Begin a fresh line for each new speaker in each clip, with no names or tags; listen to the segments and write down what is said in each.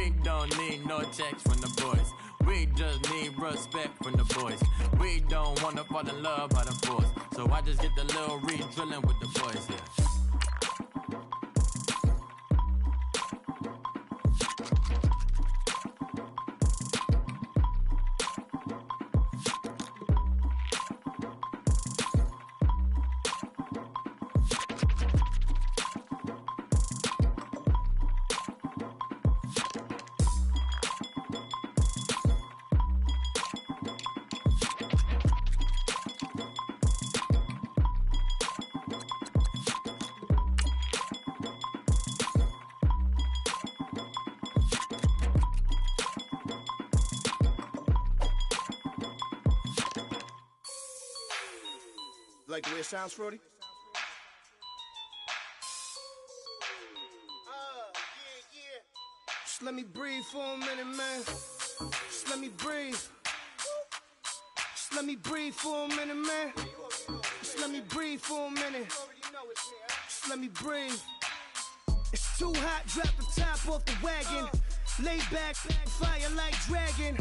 We don't need no checks from the boys. We just need respect from the boys. We don't wanna fall in love by the force. So I just get the little re-drilling with the boys here.
Like the way it sounds, Frody? Just let me breathe for a minute, man. Just let me breathe. Just let me breathe for a minute, man. Just let me breathe for a minute. Just let me breathe. It's too hot, drop the top off the wagon. Lay back, fire like dragon.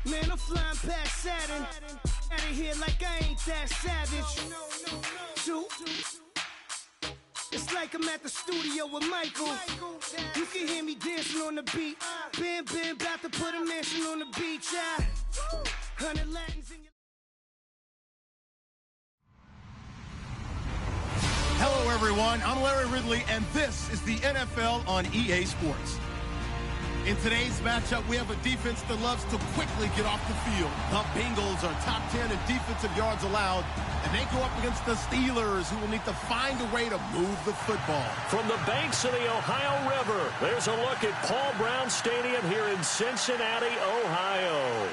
Man, I'm flying past Saturn. Out of here like I ain't that savage. Two. It's like I'm at the studio with Michael. You can hear me dancing on the beat. Bam, bam, about to put a mansion on the beach. 100 Latins in your...
Hello, everyone. I'm Larry Ridley, and this is the NFL on EA Sports. In today's matchup, we have a defense that loves to quickly get off the field. The Bengals are top 10 in defensive yards allowed, and they go up against the Steelers, who will need to find a way to move the football.
From the banks of the Ohio River, there's a look at Paul Brown Stadium here in Cincinnati, Ohio.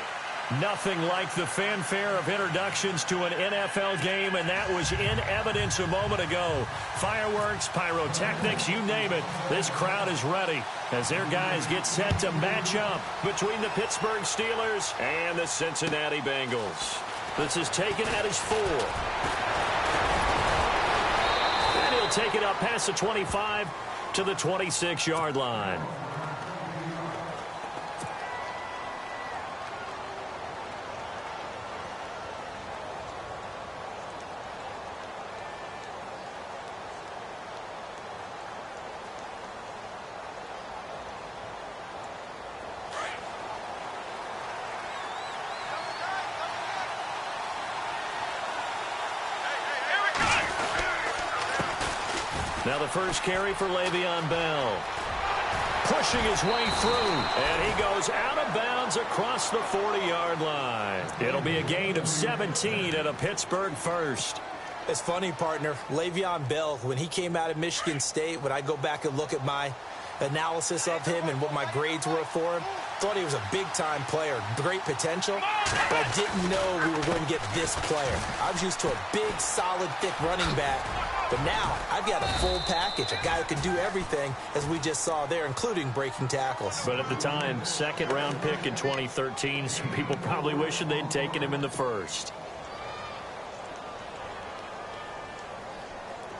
Nothing like the fanfare of introductions to an NFL game, and that was in evidence a moment ago. Fireworks, pyrotechnics, you name it. This crowd is ready as their guys get set to match up between the Pittsburgh Steelers and the Cincinnati Bengals. This is taken at his 4. And he'll take it up past the 25 to the 26-yard line. Now the first carry for Le'Veon Bell. Pushing his way through, and he goes out of bounds across the 40-yard line. It'll be a gain of 17 at a Pittsburgh first.
It's funny, partner. Le'Veon Bell, when he came out of Michigan State, when I go back and look at my analysis of him and what my grades were for him, thought he was a big-time player, great potential, but I didn't know we were going to get this player. I was used to a big, solid, thick running back, but now I've got a full package, a guy who can do everything, as we just saw there, including breaking tackles.
But at the time, second-round pick in 2013, some people probably wishing they'd taken him in the first.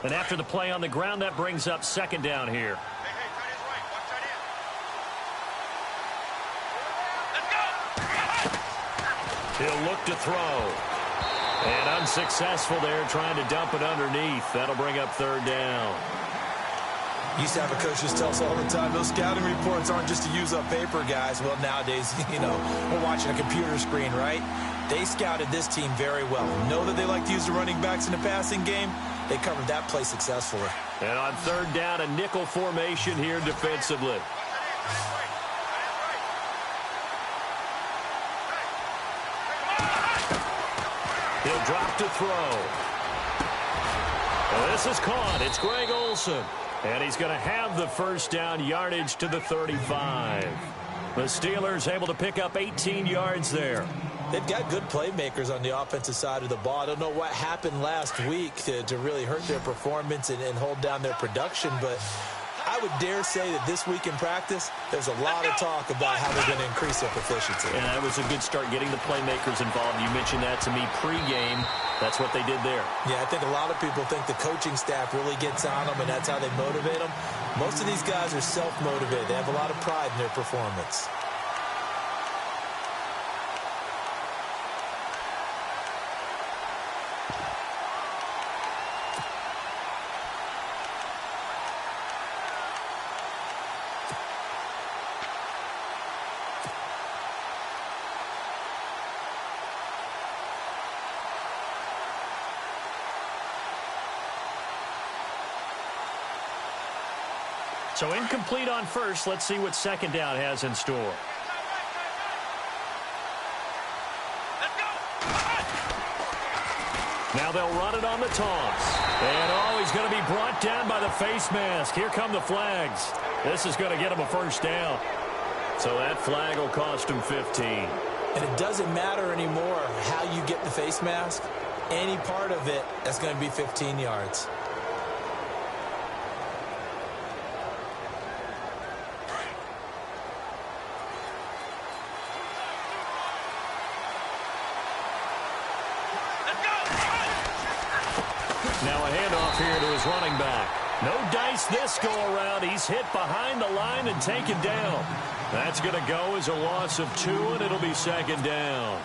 And after the play on the ground, that brings up second down here. He'll look to throw. And unsuccessful there, trying to dump it underneath. That'll bring up third down.
Used to have a coach just tell us all the time, those scouting reports aren't just to use up paper, guys. Well, nowadays, we're watching a computer screen, right? They scouted this team very well. Know that they like to use the running backs in the passing game. They covered that play successfully.
And on third down, a nickel formation here defensively. He'll drop to throw. Well, this is caught. It's Greg Olsen. And he's going to have the first down, yardage to the 35. The Steelers able to pick up 18 yards there.
They've got good playmakers on the offensive side of the ball. I don't know what happened last week to really hurt their performance and hold down their production, but I would dare say that this week in practice, there's a lot of talk about how they're going to increase their proficiency.
And that was a good start getting the playmakers involved. You mentioned that to me pregame. That's what they did there.
Yeah, I think a lot of people think the coaching staff really gets on them, and that's how they motivate them. Most of these guys are self-motivated. They have a lot of pride in their performance.
So incomplete on first. Let's see what second down has in store. Now they'll run it on the toss. And, he's going to be brought down by the face mask. Here come the flags. This is going to get him a first down. So that flag will cost him 15.
And it doesn't matter anymore how you get the face mask. Any part of it, that's going to be 15 yards.
Now a handoff here to his running back. No dice this go-around. He's hit behind the line and taken down. That's going to go as a loss of 2, and it'll be second down.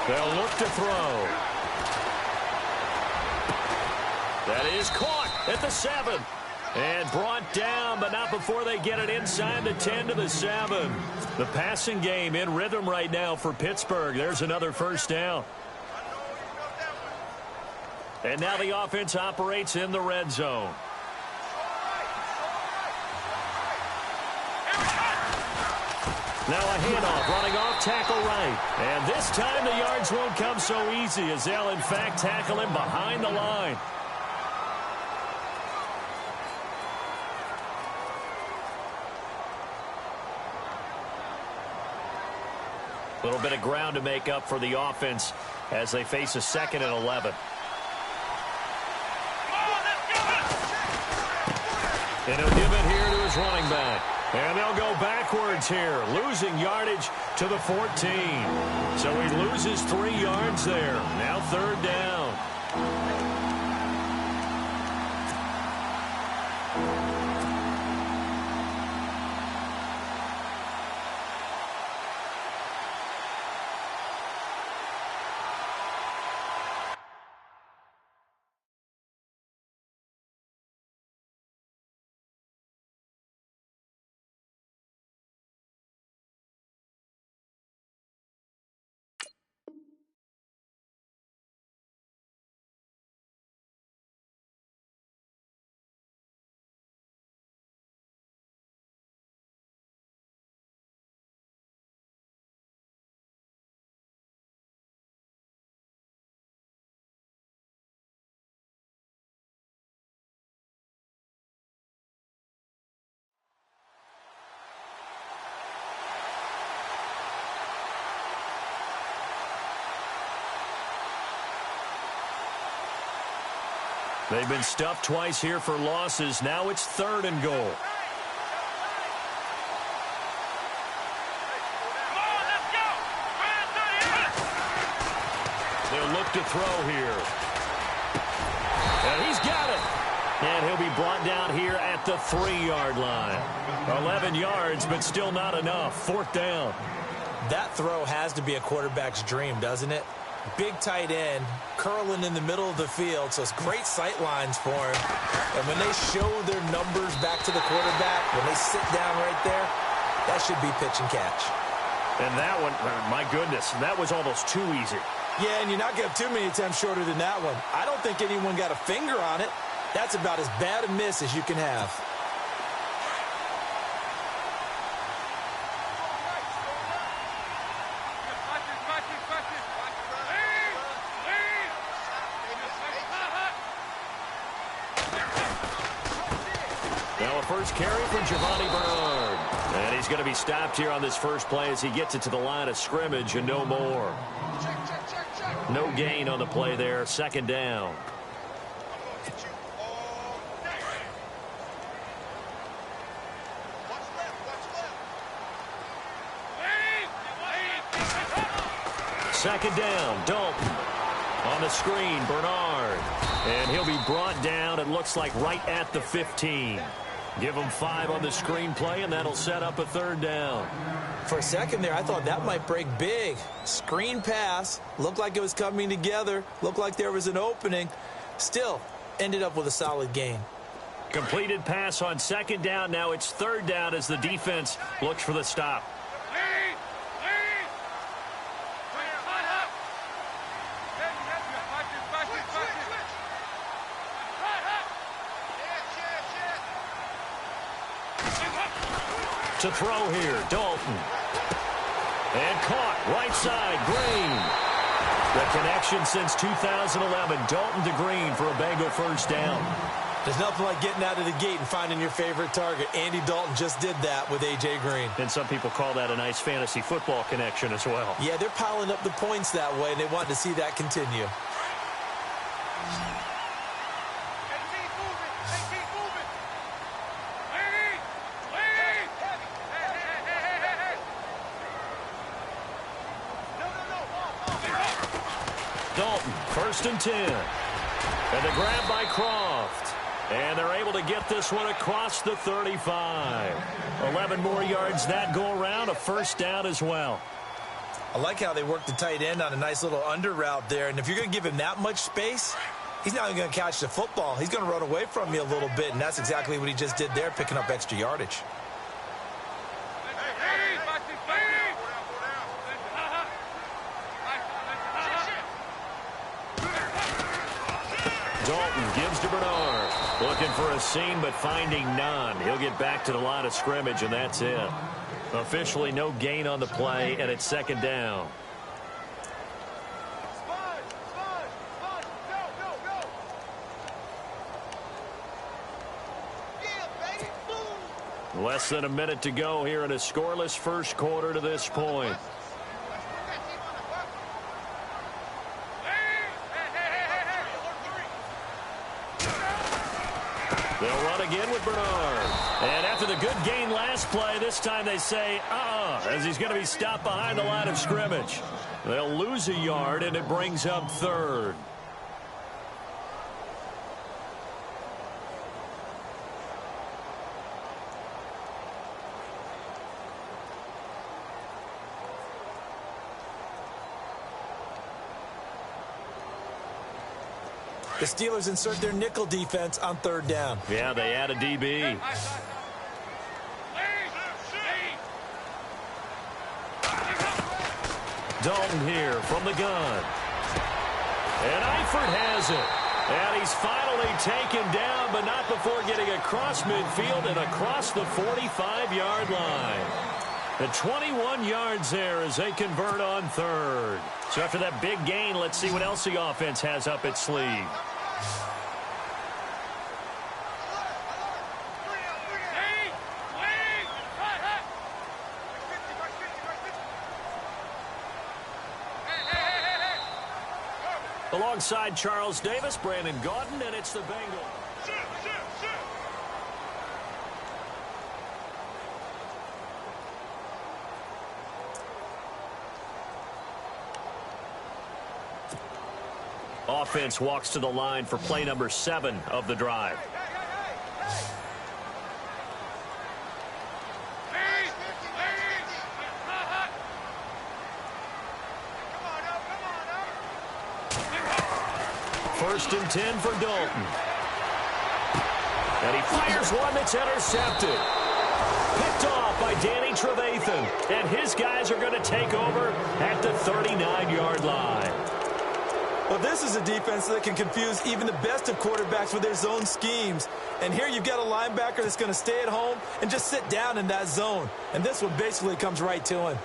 They'll look to throw. That is caught at the 7. And brought down, but not before they get it inside the 10 to the 7. The passing game in rhythm right now for Pittsburgh. There's another first down. And now the offense operates in the red zone. Now a handoff, running off tackle right. And this time the yards won't come so easy as they'll, in fact, tackle him behind the line. A little bit of ground to make up for the offense as they face a 2nd and 11. And he'll give it here to his running back. And they'll go backwards here, losing yardage to the 14. So he loses 3 yards there. Now 3rd down. They've been stuffed twice here for losses. Now it's 3rd and goal. They'll look to throw here. And he's got it. And he'll be brought down here at the 3-yard line. 11 yards, but still not enough. 4th down.
That throw has to be a quarterback's dream, doesn't it? Big tight end, curling in the middle of the field, so it's great sight lines for him. And when they show their numbers back to the quarterback, when they sit down right there, that should be pitch and catch.
And that one, my goodness, that was almost too easy.
Yeah, and you're not getting too many attempts shorter than that one. I don't think anyone got a finger on it. That's about as bad a miss as you can have.
first carry for Giovanni Bernard. And he's going to be stopped here on this first play as he gets it to the line of scrimmage and no more. No gain on the play there. Second down. Second down, Dalton. On the screen, Bernard. And he'll be brought down, it looks like, right at the 15. Give him 5 on the screen play, and that'll set up a third down.
For a second there, I thought that might break big. Screen pass. Looked like it was coming together. Looked like there was an opening. Still, ended up with a solid gain.
Completed pass on second down. Now it's third down as the defense looks for the stop. To throw here, Dalton. And caught, right side, Green. The connection since 2011, Dalton to Green for a Bengal first down.
There's nothing like getting out of the gate and finding your favorite target. Andy Dalton just did that with A.J. Green.
And some people call that a nice fantasy football connection as well.
Yeah, they're piling up the points that way, and they want to see that continue.
Dalton, first and 10. And the grab by Croft. And they're able to get this one across the 35. 11 more yards that go around, a first down as well.
I like how they work the tight end on a nice little under route there. And if you're going to give him that much space, he's not even going to catch the football. He's going to run away from you a little bit, and that's exactly what he just did there, picking up extra yardage.
Dalton gives to Bernard. Looking for a seam, but finding none. He'll get back to the line of scrimmage, and that's it. Officially no gain on the play, and it's second down. Less than a minute to go here in a scoreless first quarter to this point. They'll run again with Bernard. And after the good gain last play, this time they say, as he's going to be stopped behind the line of scrimmage. They'll lose a yard, and it brings up third.
The Steelers insert their nickel defense on third down.
Yeah, they add a DB. Dalton here from the gun. And Eifert has it. And he's finally taken down, but not before getting across midfield and across the 45-yard line. The 21 yards there as they convert on third. So after that big gain, let's see what else the offense has up its sleeve. Alongside Charles Davis, Brandon Gaudin, and it's the Bengals. Offense walks to the line for play number 7 of the drive. First and 10 for Dalton. And he fires one that's intercepted. Picked off by Danny Trevathan. And his guys are going to take over at the 39-yard line.
Well, this is a defense that can confuse even the best of quarterbacks with their zone schemes. And here you've got a linebacker that's going to stay at home and just sit down in that zone. And this one basically comes right to him.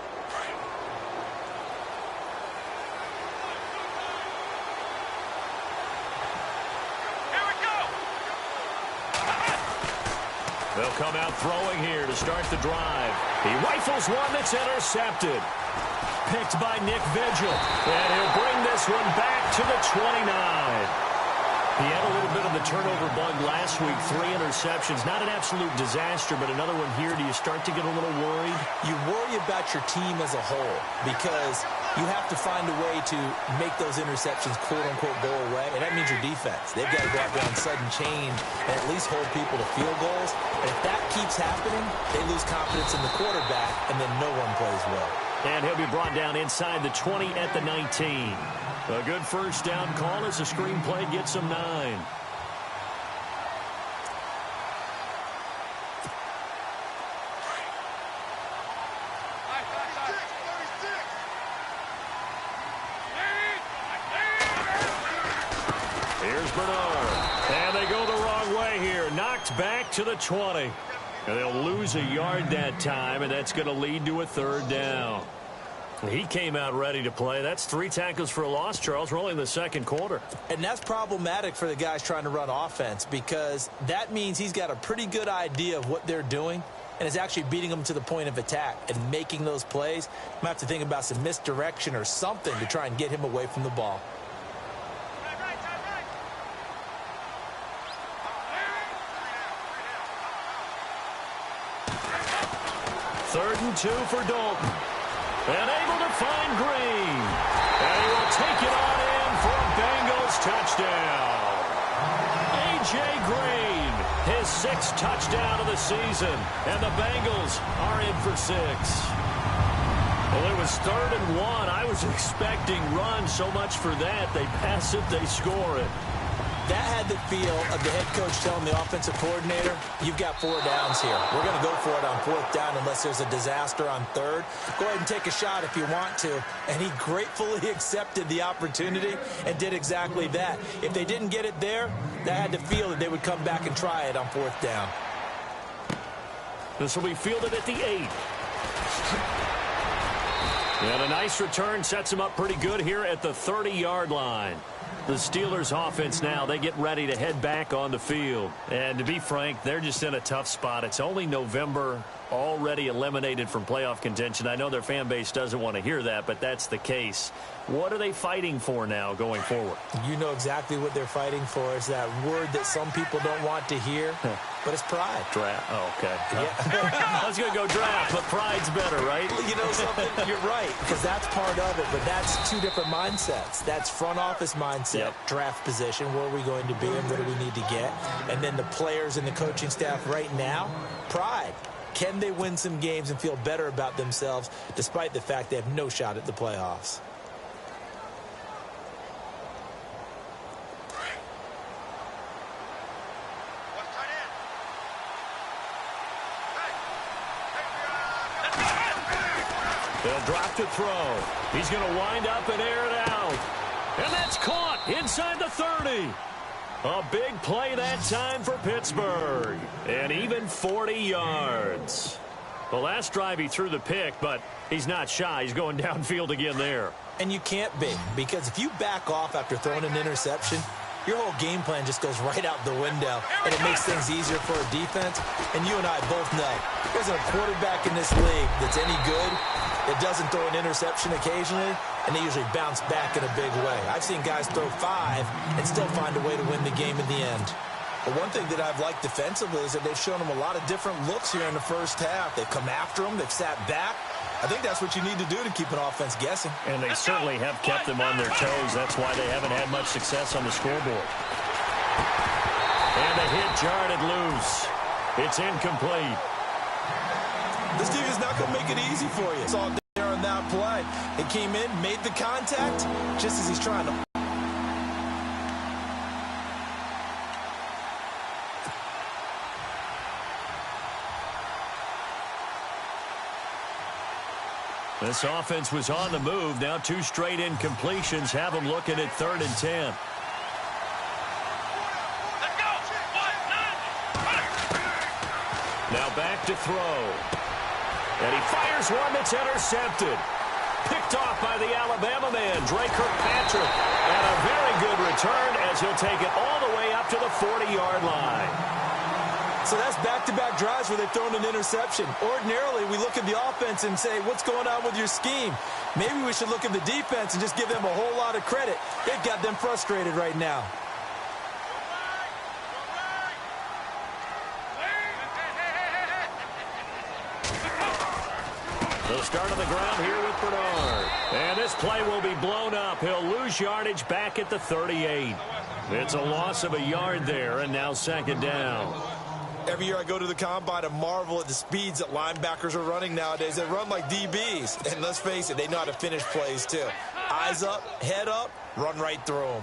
They'll come out throwing here to start the drive. He rifles one that's intercepted. Picked by Nick Vigil. And he'll bring this one back to the 29. He had a little bit of the turnover bug last week. 3 interceptions. Not an absolute disaster, but another one here. Do you start to get a little worried? You worry about your team as a whole because you have to find a way to make those interceptions, quote-unquote, go away. And that means your defense. They've got to go out there on sudden change and at least hold people to field goals. And if that keeps happening, they lose confidence in the quarterback, and then no one plays well. And he'll be brought down inside the 20 at the 19. A good first down call as the screenplay gets him 9. Here's Bernard. And they go the wrong way here. Knocked back to the 20. And they'll lose a yard that time, and that's going to lead to a 3rd down. He came out ready to play. That's 3 tackles for a loss, Charles. We're only in the 2nd quarter. And that's problematic for the guys trying to run offense because that means he's got a pretty good idea of what they're doing and is actually beating them to the point of attack and making those plays. You might have to think about some misdirection or something to try and get him away from the ball. Third and 2 for Dalton. And able to find Green. And he will take it on in for a Bengals touchdown. A.J. Green, his 6th touchdown of the season. And the Bengals are in for 6. Well, it was 3rd and 1. I was expecting run, so much for that. They pass it, they score it. That had the feel of the head coach telling the offensive coordinator, you've got 4 downs here. We're going to go for it on 4th down unless there's a disaster on 3rd. Go ahead and take a shot if you want to. And he gratefully accepted the opportunity and did exactly that. If they didn't get it there, that had the feel that they would come back and try it on 4th down. This will be fielded at the 8. And a nice return sets him up pretty good here at the 30-yard line. The Steelers offense now, they get ready to head back on the field. And to be frank, they're just in a tough spot. It's only November, already eliminated from playoff contention. I know their fan base doesn't want to hear that, but that's the case. What are they fighting for now going forward? You know exactly what they're fighting for. Is that word that some people don't want to hear, but it's pride. Draft. Oh, okay. Yeah. I was going to go draft, but pride's better, right? You know something? You're right, because that's part of it, but that's 2 different mindsets. That's front office mindset, draft position, where are we going to be and what do we need to get? And then the players and the coaching staff right now, pride. Can they win some games and feel better about themselves despite the fact they have no shot at the playoffs? They'll drop to throw. He's going to wind up and air it out. And that's caught inside the 30. A big play that time for Pittsburgh. And even 40 yards. The last drive he threw the pick, but he's not shy. He's going downfield again there. And you can't be, because if you back off after throwing an interception, your whole game plan just goes right out the window, and it makes things easier for a defense. And you and I both know there isn't a quarterback in this league that's any good that doesn't throw an interception occasionally, and they usually bounce back in a big way. I've seen guys throw 5 and still find a way to win the game in the end. But one thing that I've liked defensively is that they've shown them a lot of different looks here in the first half. They've come after them. They've sat back. I think that's what you need to do to keep an offense guessing. And they certainly have kept them on their toes. That's why they haven't had much success on the scoreboard. And the hit jarred it loose. It's incomplete. This team is not going to make it easy for you. It's all there on that play. It came in, made the contact, just as he's trying to. This offense was on the move. Now 2 straight incompletions have them looking at 3rd and 10. Now back to throw. And he fires one that's intercepted. Picked off by the Alabama man, Drake Kirkpatrick. And a very good return as he'll take it all the way up to the 40-yard line.
So that's back-to-back drives where they've thrown an interception. Ordinarily, we look at the offense and say, what's going on with your scheme? Maybe we should look at the defense and just give them a whole lot of credit. They've got them frustrated right now.
They'll start on the ground here with Bernard. And this play will be blown up. He'll lose yardage back at the 38. It's a loss of a yard there, and now second down.
Every year I go to the combine and marvel at the speeds that linebackers are running nowadays. They run like DBs. And let's face it, they know how to finish plays too. Eyes up, head up, run right through them.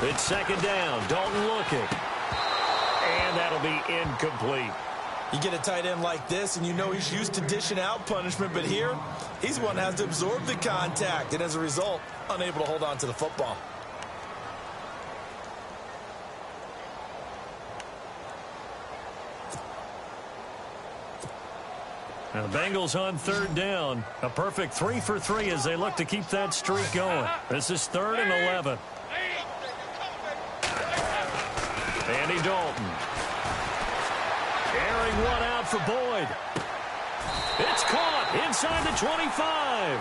It's second down. Dalton looking. And that'll be incomplete.
You get a tight end like this, and you know he's used to dishing out punishment, but here, he's one that has to absorb the contact, and as a result, unable to hold on to the football.
Now the Bengals on third down. A perfect 3 for 3 as they look to keep that streak going. This is 3rd and 11. Andy Dalton. Airing one out for Boyd. It's caught inside the 25.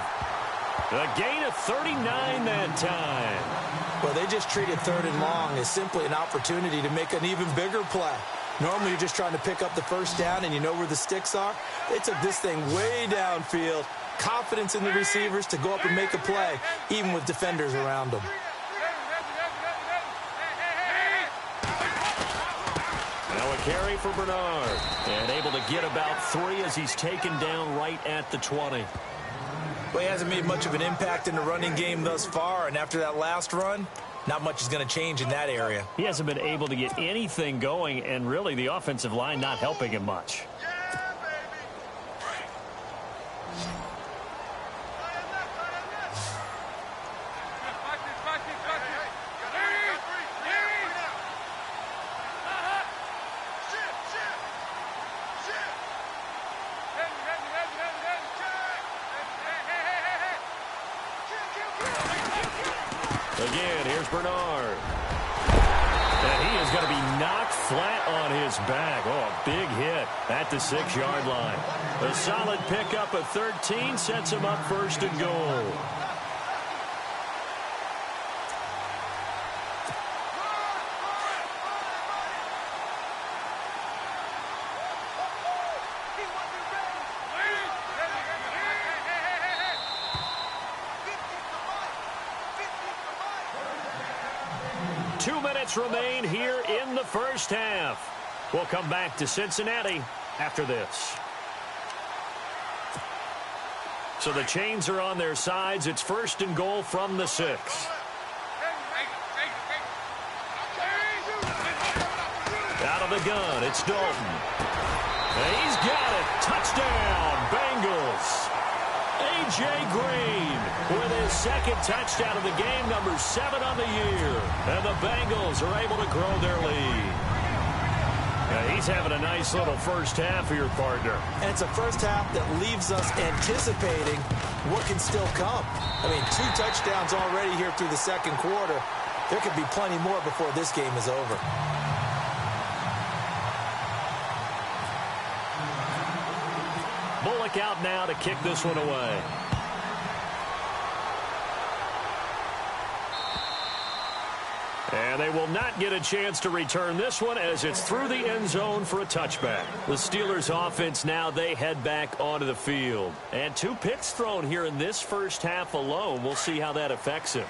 A gain of 39 that time.
Well, they just treated 3rd and long as simply an opportunity to make an even bigger play. Normally, you're just trying to pick up the first down, and you know where the sticks are. They took this thing way downfield. Confidence in the receivers to go up and make a play, even with defenders around them.
Now a carry for Bernard. And able to get about 3 as he's taken down right at the 20.
Well, he hasn't made much of an impact in the running game thus far, and after that last run, not much is going to change in that area.
He hasn't been able to get anything going, and really the offensive line not helping him much. Again, here's Bernard. And he is going to be knocked flat on his back. Oh, a big hit at the 6-yard line. A solid pickup of 13 sets him up 1st and goal. Remain here in the first half. We'll come back to Cincinnati after this. So the chains are on their sides. It's 1st and goal from the 6. Out of the gun, it's Dalton. And he's got it. Touchdown, Bengals. A.J. Green with his 2nd touchdown of the game, number 7 on the year. And the Bengals are able to grow their lead. Now, he's having a nice little first half here, partner.
And it's a first half that leaves us anticipating what can still come. I mean, 2 touchdowns already here through the 2nd quarter. There could be plenty more before this game is over.
Bullock out now to kick this one away. And they will not get a chance to return this one as it's through the end zone for a touchback. The Steelers offense now, they head back onto the field. And 2 picks thrown here in this first half alone. We'll see how that affects him.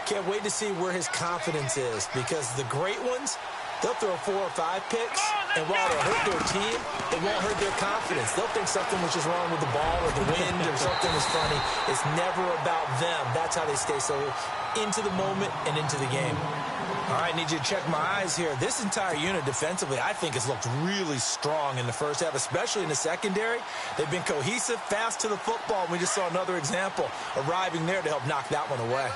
Can't wait to see where his confidence is, because the great ones, they'll throw 4 or 5 picks, and while it'll hurt their team, it won't hurt their confidence. They'll think something was just wrong with the ball or the wind or something was funny. It's never about them. That's how they stay so into the moment and into the game. All right, need you to check my eyes here. This entire unit defensively, I think, has looked really strong in the first half, especially in the secondary. They've been cohesive, fast to the football. We just saw another example arriving there to help knock that one away.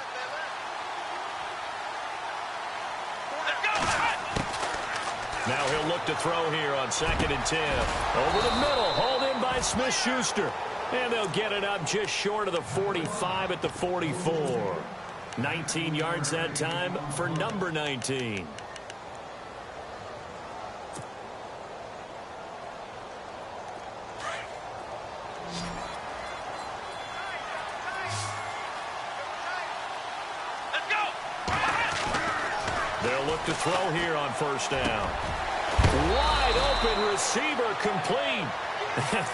Now he'll look to throw here on 2nd and 10. Over the middle, hauled in by Smith-Schuster. And they'll get it up just short of the 45 at the 44. 19 yards that time for number 19. They'll look to throw here on first down. Wide open receiver complete.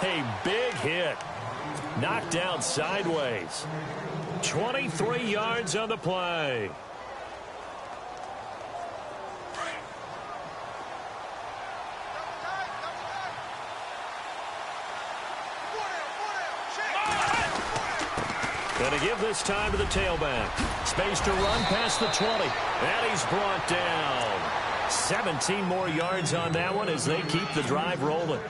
A big hit. Knocked down sideways. 23 yards on the play. Going to give this time to the tailback. Space to run past the 20. And he's brought down. 17 more yards on that one as they keep the drive rolling.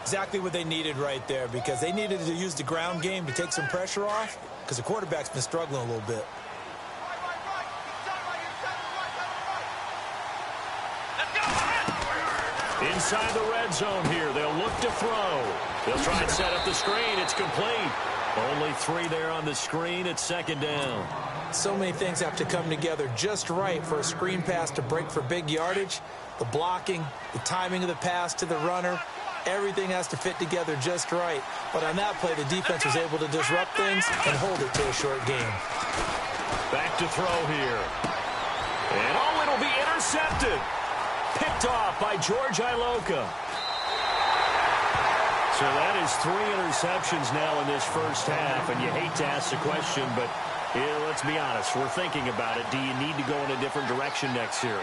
Exactly what they needed right there, because they needed to use the ground game to take some pressure off, because the quarterback's been struggling a little bit.
Inside the red zone here. They'll look to throw. They'll try and set up the screen. It's complete. Only 3 there on the screen at second down.
So many things have to come together just right for a screen pass to break for big yardage. The blocking, the timing of the pass to the runner, everything has to fit together just right. But on that play, the defense was able to disrupt things and hold it to a short game.
Back to throw here. And oh, it'll be intercepted. Picked off by George Iloka. So that is 3 interceptions now in this first half, and you hate to ask the question, but let's be honest, we're thinking about it. Do you need to go in a different direction next series?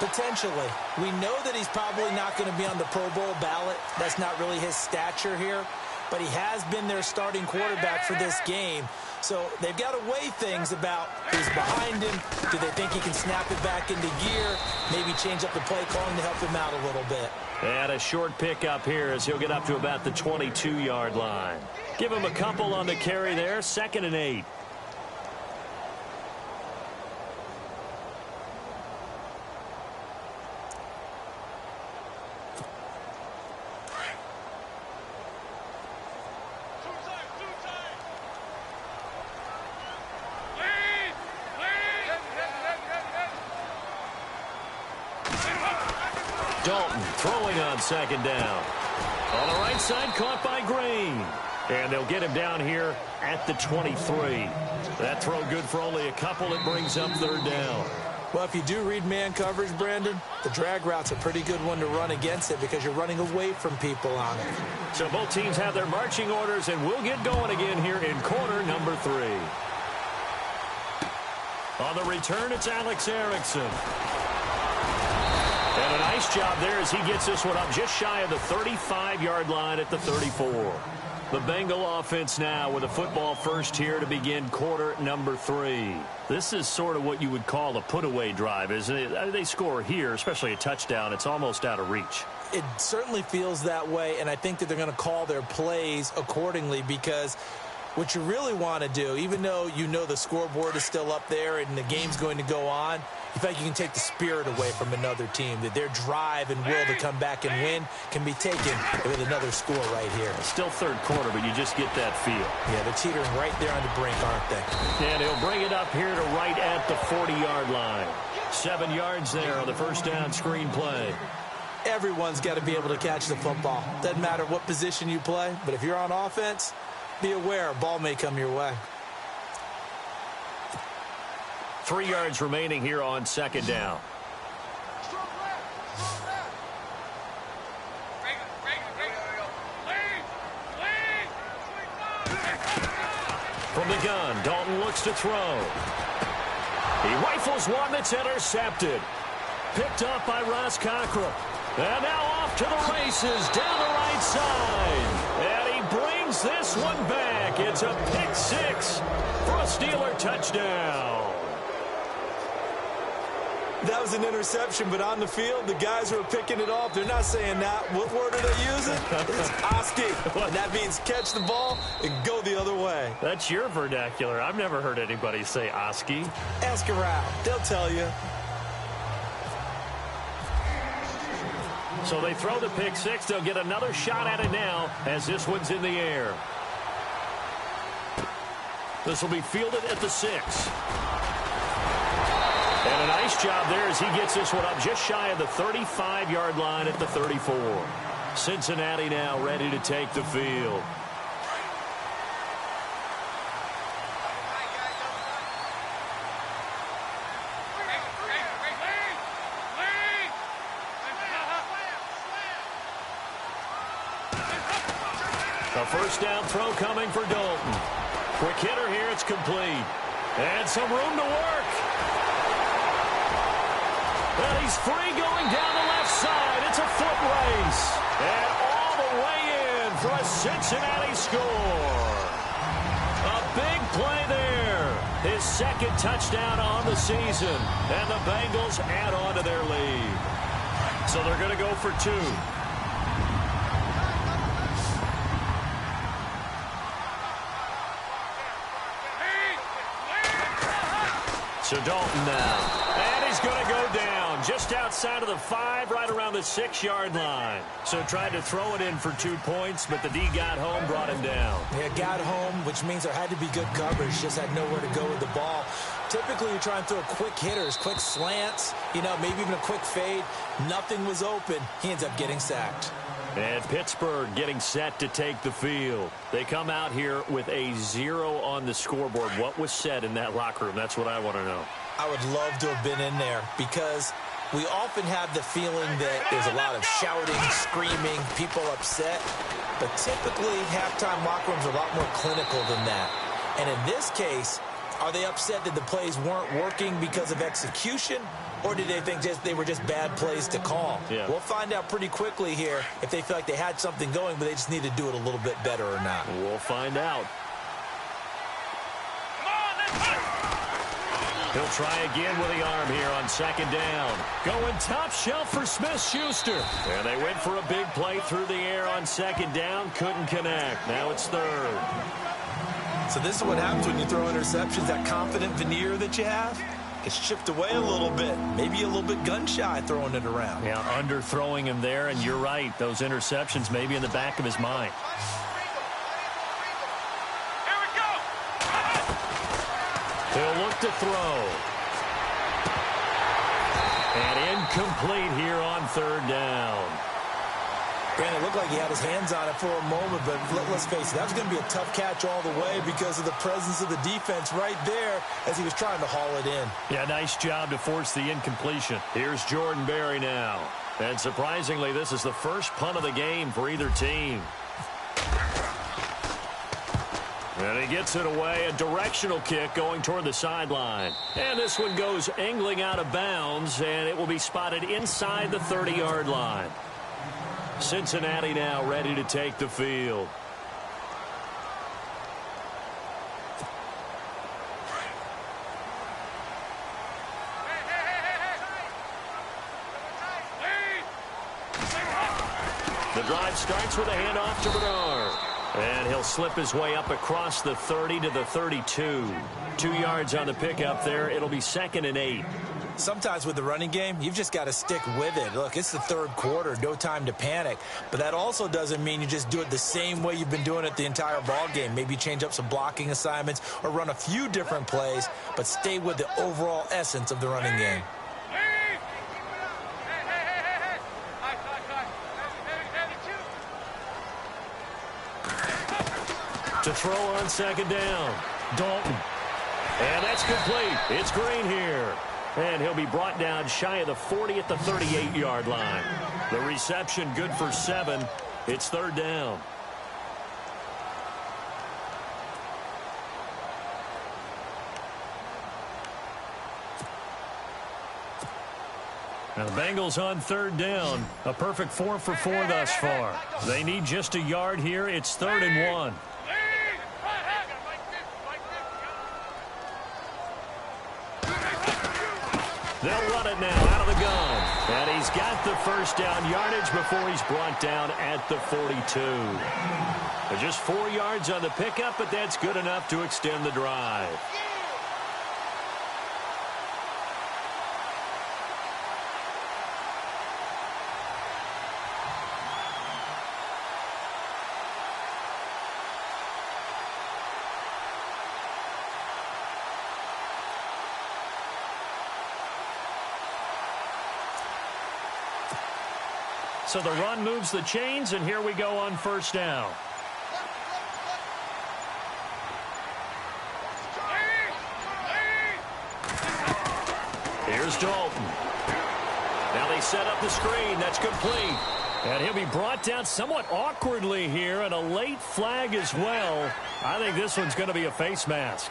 Potentially. We know that he's probably not going to be on the Pro Bowl ballot. That's not really his stature here, but he has been their starting quarterback for this game. So they've got to weigh things about who's behind him. Do they think he can snap it back into gear? Maybe change up the play calling to help him out a little bit.
And a short pickup here as he'll get up to about the 22-yard line. Give him a couple on the carry there. 2nd and 8. Dalton throwing on 2nd down. On the right side, caught by Green. And they'll get him down here at the 23. That throw good for only a couple. It brings up 3rd down.
Well, if you do read man coverage, Brandon, the drag route's a pretty good one to run against it because you're running away from people on it.
So both teams have their marching orders, and we'll get going again here in quarter number 3. On the return, it's Alex Erickson. And a nice job there as he gets this one up just shy of the 35-yard line at the 34. The Bengal offense now with a football first here to begin quarter number 3. This is sort of what you would call a put-away drive, isn't it? They score here, especially a touchdown. It's almost out of reach.
It certainly feels that way, and I think that they're going to call their plays accordingly because what you really want to do, even though you know the scoreboard is still up there and the game's going to go on, you feel like you can take the spirit away from another team, that their drive and will to come back and win can be taken with another score right here.
Still 3rd quarter, but you just get that feel.
Yeah, they're teetering right there on the brink, aren't they?
And he'll bring it up here to right at the 40-yard line. 7 yards there on the first down screen play.
Everyone's got to be able to catch the football. Doesn't matter what position you play, but if you're on offense, be aware a ball may come your way.
3 yards remaining here on 2nd down. From the gun, Dalton looks to throw. He rifles one that's intercepted. Picked up by Ross Cockrell. And now off to the races down the right side. And he brings this one back. It's a pick 6 for a Steeler touchdown.
That was an interception, but on the field, the guys who are picking it off, they're not saying that. What word are they using? It's Oski. And that means catch the ball and go the other way.
That's your vernacular. I've never heard anybody say Oski.
Ask around. They'll tell you.
So they throw the pick 6. They'll get another shot at it now as this one's in the air. This will be fielded at the 6. Nice job there as he gets this one up just shy of the 35-yard line at the 34. Cincinnati now ready to take the field. A first down throw coming for Dalton. Quick hitter here, it's complete. And some room to work. And he's free going down the left side. It's a foot race. And all the way in for a Cincinnati score. A big play there. His second touchdown on the season. And the Bengals add on to their lead. So they're going to go for two. So Dalton now. And he's going to go down just outside of the 5, right around the 6-yard line. So tried to throw it in for 2 points, but the D got home, brought him down.
Yeah, got home, which means there had to be good coverage. Just had nowhere to go with the ball. Typically, you try and throw quick hitters, quick slants, maybe even a quick fade. Nothing was open. He ends up getting sacked.
And Pittsburgh getting set to take the field. They come out here with a 0 on the scoreboard. What was said in that locker room? That's what I want to know. I would love to have been in there because we often have the feeling that there's a lot of shouting, screaming, people upset. But typically, halftime locker rooms are a lot more clinical than that. And in this case, are they upset that the plays weren't working because of execution? Or did they think they were just bad plays to call? Yeah. We'll find out pretty quickly here if they feel like they had something going, but they just need to do it a little bit better or not. We'll find out. He'll try again with the arm here on second down. Going top shelf for Smith-Schuster. And they went for a big play through the air on second down. Couldn't connect. Now it's third. So this is what happens when you throw interceptions. That confident veneer that you have gets chipped away a little bit. Maybe a little bit gun-shy throwing it around. Yeah, underthrowing him there, and you're right. Those interceptions may be in the back of his mind.
Here we go.
He'll look to throw. And incomplete here on third down.
Granted, it looked like he had his hands on it for a moment, but let's face it, that was going to be a tough catch all the way because of the presence of the defense right there as he was trying to haul it in.
Yeah, nice job to force the incompletion. Here's Jordan Berry now. And surprisingly, this is the first punt of the game for either team. And he gets it away, a directional kick going toward the sideline. And this one goes angling out of bounds, and it will be spotted inside the 30-yard line. Cincinnati now ready to take the field. The drive starts with a handoff to Bernard. And he'll slip his way up across the 30 to the 32. 2 yards on the pickup there. It'll be 2nd and 8.
Sometimes with the running game, you've just got to stick with it. Look, it's the third quarter, no time to panic. But that also doesn't mean you just do it the same way you've been doing it the entire ball game. Maybe change up some blocking assignments or run a few different plays, but stay with the overall essence of the running game.
To throw on second down, Dalton. And that's complete. It's Green here. And he'll be brought down shy of the 40 at the 38-yard line. The reception good for 7. It's third down. Now the Bengals on third down. A perfect 4 for 4 thus far. They need just a yard here. It's 3rd and 1. They'll run it now out of the gun. And he's got the first down yardage before he's brought down at the 42. They're just 4 yards on the pickup, but that's good enough to extend the drive. So the run moves the chains, and here we go on first down. Here's Dalton. Now they set up the screen. That's complete. And he'll be brought down somewhat awkwardly here, and a late flag as well. I think this one's going to be a face mask.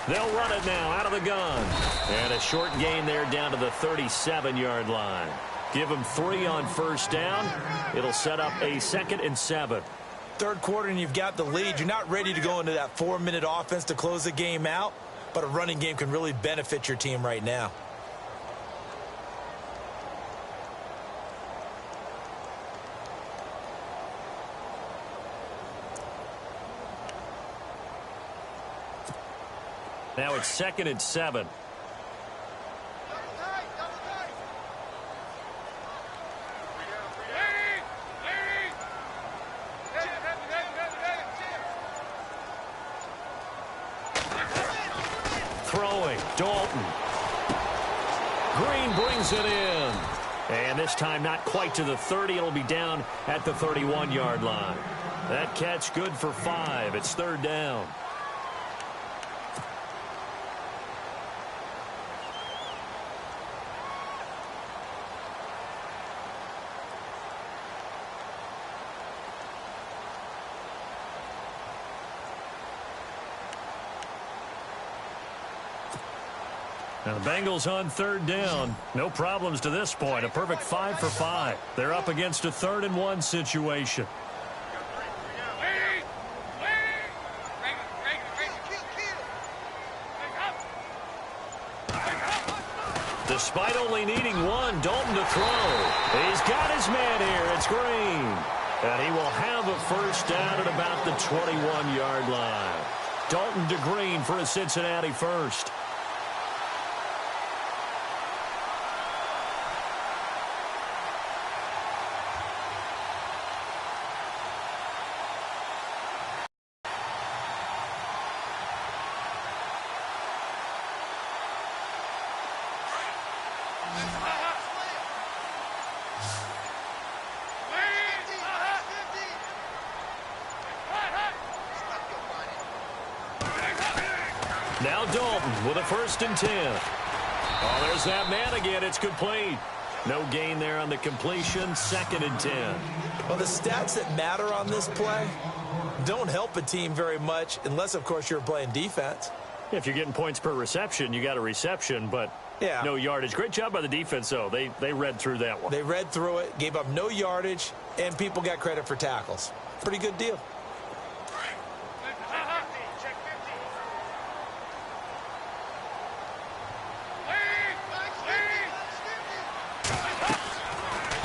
They'll run it now out of the gun. And a short gain there down to the 37-yard line. Give them 3 on first down. It'll set up a 2nd and 7.
Third quarter and you've got the lead. You're not ready to go into that 4-minute offense to close the game out, but a running game can really benefit your team right now.
Now it's 2nd and 7. Throwing, Dalton. Green brings it in. And this time not quite to the 30. It'll be down at the 31-yard line. That catch good for 5. It's 3rd down. Now the Bengals on 3rd down. No problems to this point. A perfect 5 for 5. They're up against a 3rd and 1 situation. Despite only needing 1, Dalton to throw. He's got his man here. It's Green. And he will have a first down at about the 21-yard line. Dalton to Green for a Cincinnati first. Now Dalton with a 1st and 10. Oh, there's that man again. It's complete. No gain there on the completion. 2nd and 10.
Well, the stats that matter on this play don't help a team very much unless, of course, you're playing defense.
If you're getting points per reception, you got a reception, but no yardage. Great job by the defense, though. They read through that one.
They read through it, gave up no yardage, and people got credit for tackles. Pretty good deal.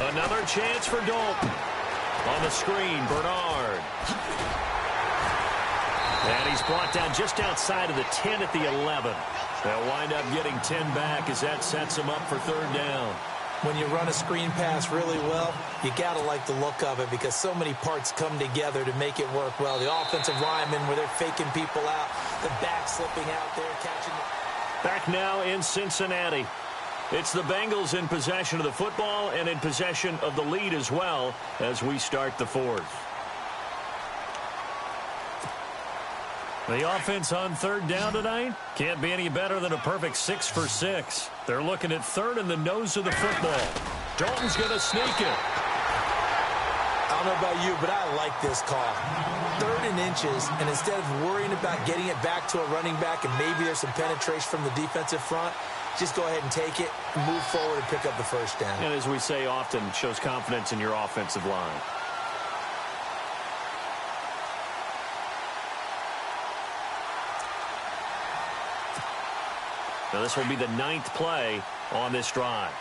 Another chance for Dalton. On the screen, Bernard. And he's brought down just outside of the 10 at the 11. They'll wind up getting 10 back as that sets him up for 3rd down.
When you run a screen pass really well, you got to like the look of it because so many parts come together to make it work well. The offensive linemen where they're faking people out, the back slipping out there, catching it.
Back now in Cincinnati. It's the Bengals in possession of the football and in possession of the lead as well as we start the 4th. The offense on 3rd down tonight can't be any better than a perfect 6 for 6. They're looking at 3rd in the nose of the football. Dalton's going to sneak it.
I don't know about you, but I like this call. 3rd and inches, and instead of worrying about getting it back to a running back and maybe there's some penetration from the defensive front, just go ahead and take it, move forward, and pick up the first down.
And as we say often, shows confidence in your offensive line. Now this will be the 9th play on this drive.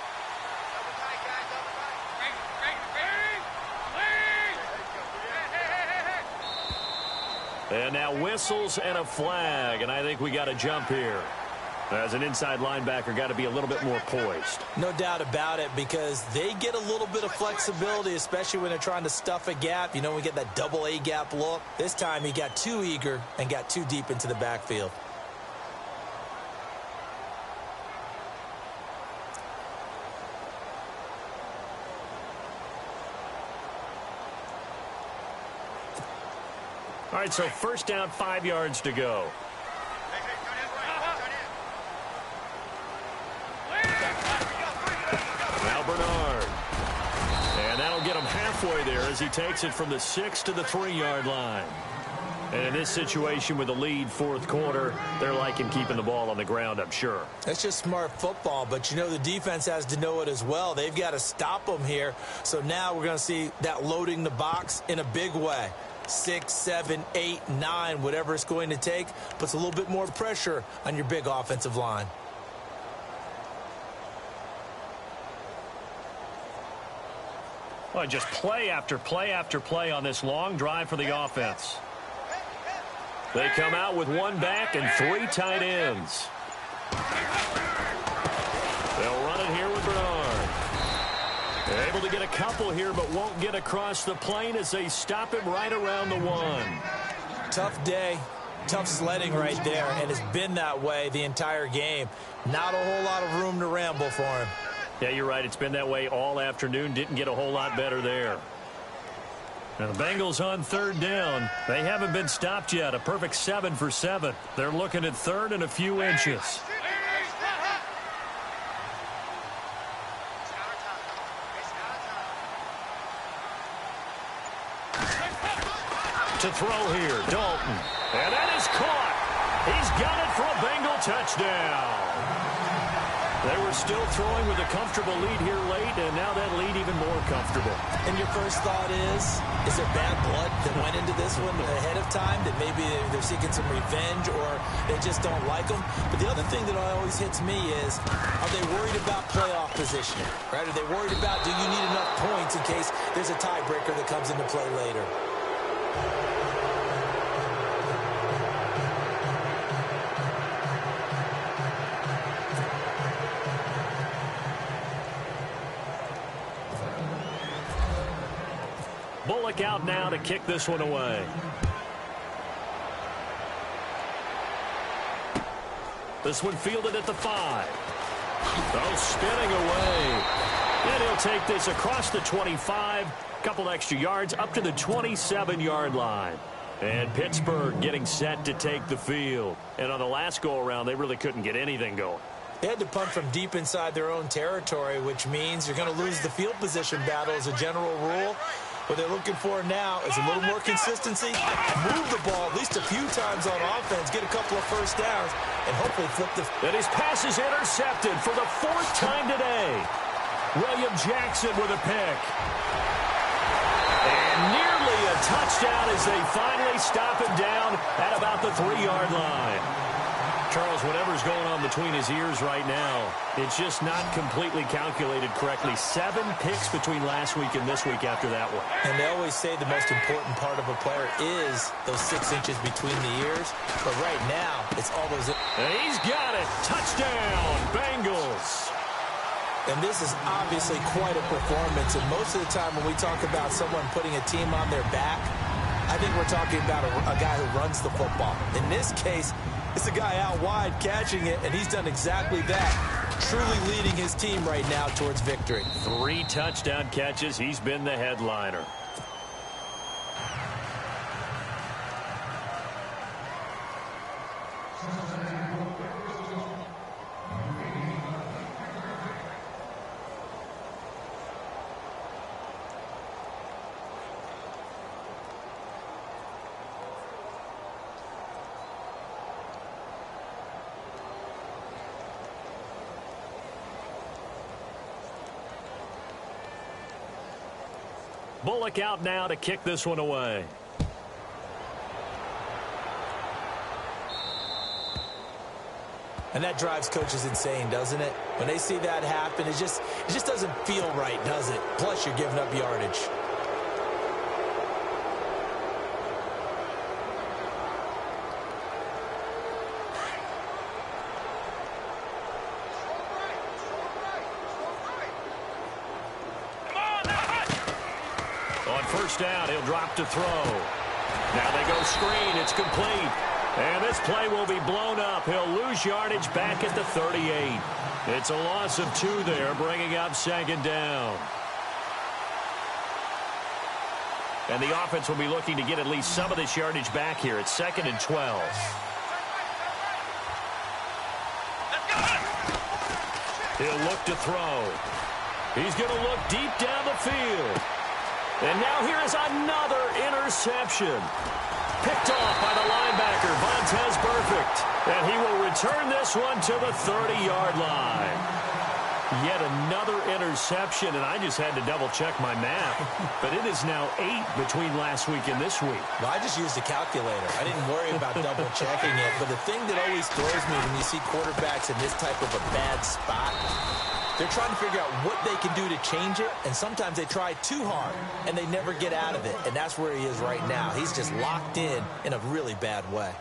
And now whistles and a flag, and I think we got a jump here. As an inside linebacker, got to be a little bit more poised.
No doubt about it, because they get a little bit of flexibility, especially when they're trying to stuff a gap. You know, we get that double A gap look. This time he got too eager and got too deep into the backfield.
All right, so first down, 5 yards to go. Now Bernard. And that'll get him halfway there as he takes it from the 6 to the 3-yard line. And in this situation with the lead, fourth quarter, they're liking keeping the ball on the ground, I'm sure.
That's just smart football, but you know the defense has to know it as well. They've got to stop them here. So now we're going to see that loading the box in a big way. 6, 7, 8, 9, whatever it's going to take, puts a little bit more pressure on your big offensive line.
Well, just play after play after play on this long drive for the offense. They come out with one back and 3 tight ends. They'll run it here with Bernard. They're able to get a couple here, but won't get across the plane as they stop him right around the 1.
Tough day, tough sledding right there, and it's been that way the entire game. Not a whole lot of room to ramble for him.
Yeah, you're right. It's been that way all afternoon. Didn't get a whole lot better there. Now the Bengals on third down. They haven't been stopped yet. A perfect 7 for 7. They're looking at third and a few inches. To throw here, Dalton. And that is caught. He's got it for a Bengal touchdown. They were still throwing with a comfortable lead here late, and now that lead even more comfortable.
And your first thought is there bad blood that went into this one ahead of time, that maybe they're seeking some revenge or they just don't like them? But the other thing that always hits me is, are they worried about playoff positioning? Right? Are they worried about, do you need enough points in case there's a tiebreaker that comes into play later?
Bullock out now to kick this one away. This one fielded at the 5. Oh, spinning away. And he'll take this across the 25. Couple extra yards up to the 27-yard line. And Pittsburgh getting set to take the field. And on the last go-around, they really couldn't get anything going.
They had to punt from deep inside their own territory, which means you're going to lose the field position battle as a general rule. What they're looking for now is a little more consistency, move the ball at least a few times on offense, get a couple of first downs, and hopefully flip the...
And his pass is intercepted for the 4th time today. William Jackson with a pick. And nearly a touchdown as they finally stop him down at about the 3-yard line. Charles, whatever's going on between his ears right now, it's just not completely calculated correctly. 7 picks between last week and this week after that one.
And they always say the most important part of a player is those 6 inches between the ears. But right now, it's all those...
And he's got it. Touchdown, Bengals.
And this is obviously quite a performance. And most of the time when we talk about someone putting a team on their back, I think we're talking about a guy who runs the football. In this case, it's a guy out wide catching it, and he's done exactly that, truly leading his team right now towards victory.
3 touchdown catches. He's been the headliner. Bullock out now to kick this one away.
And that drives coaches insane, doesn't it? When they see that happen, it just doesn't feel right, does it? Plus, you're giving up yardage.
first down. He'll drop to throw. Now they go screen. It's complete. And this play will be blown up. He'll lose yardage back at the 38. It's a loss of 2 there, bringing up second down. And the offense will be looking to get at least some of this yardage back here. It's 2nd and 12. He'll look to throw. He's going to look deep down the field. And now here is another interception. Picked off by the linebacker, Vontaze Burfict. And he will return this one to the 30-yard line. Yet another interception, and I just had to double-check my math. But it is now 8 between last week and this week.
Well, I just used a calculator. I didn't worry about double-checking it. But the thing that always throws me when you see quarterbacks in this type of a bad spot, they're trying to figure out what they can do to change it, and sometimes they try too hard, and they never get out of it. And that's where he is right now. He's just locked in a really bad way.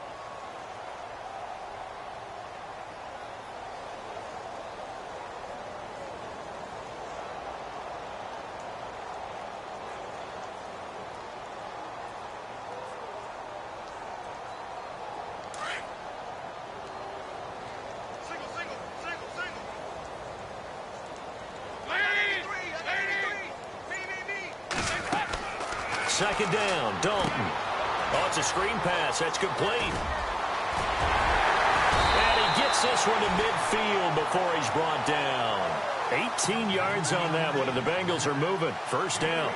Second down, Dalton. Oh, it's a screen pass. That's complete. And he gets this one to midfield before he's brought down. 18 yards on that one, and the Bengals are moving. First down.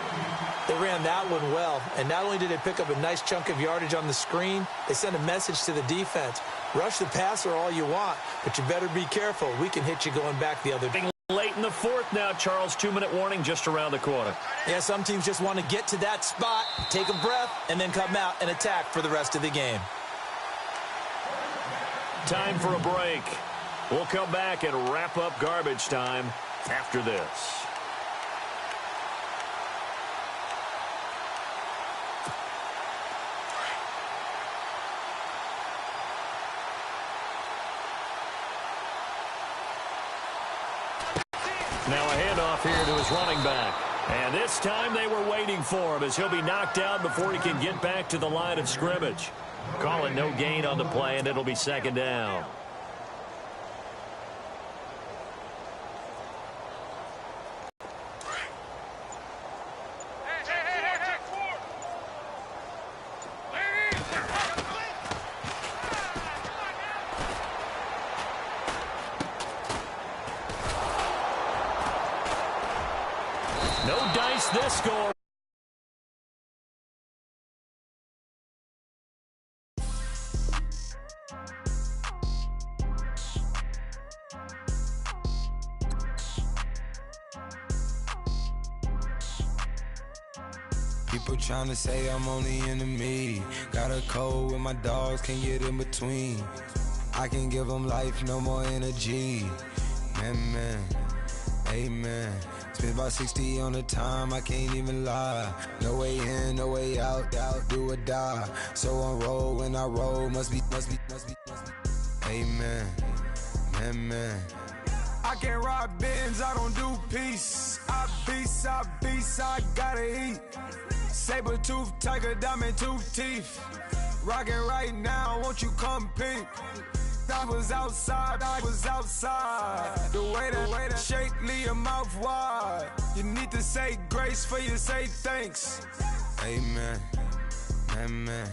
They ran that one well, and not only did they pick up a nice chunk of yardage on the screen, they sent a message to the defense. Rush the passer all you want, but you better be careful. We can hit you going back the other day.
Late in the fourth now, Charles. 2-minute warning just around the corner.
Yeah, some teams just want to get to that spot, take a breath, and then come out and attack for the rest of the game.
Time for a break. We'll come back and wrap up garbage time after this. Now a handoff here to his running back. And this time they were waiting for him as he'll be knocked down before he can get back to the line of scrimmage. Call it no gain on the play, and it'll be second down. No dice this score.
People tryna say I'm only in the media. Got a cold with my dogs, can't get in between. I can give them life, no more energy. Man, amen. Spent about 60 on the time, I can't even lie. No way in, no way out, do or die. So on roll, when I roll, must be. Amen, man. I can't ride Benz, I don't do peace. I beast, I gotta eat. Saber tooth, tiger, diamond tooth teeth. Rockin' right now, won't you come peep? I was outside. The way that shake, leave your mouth wide. You need to say grace for you say thanks. Amen, man.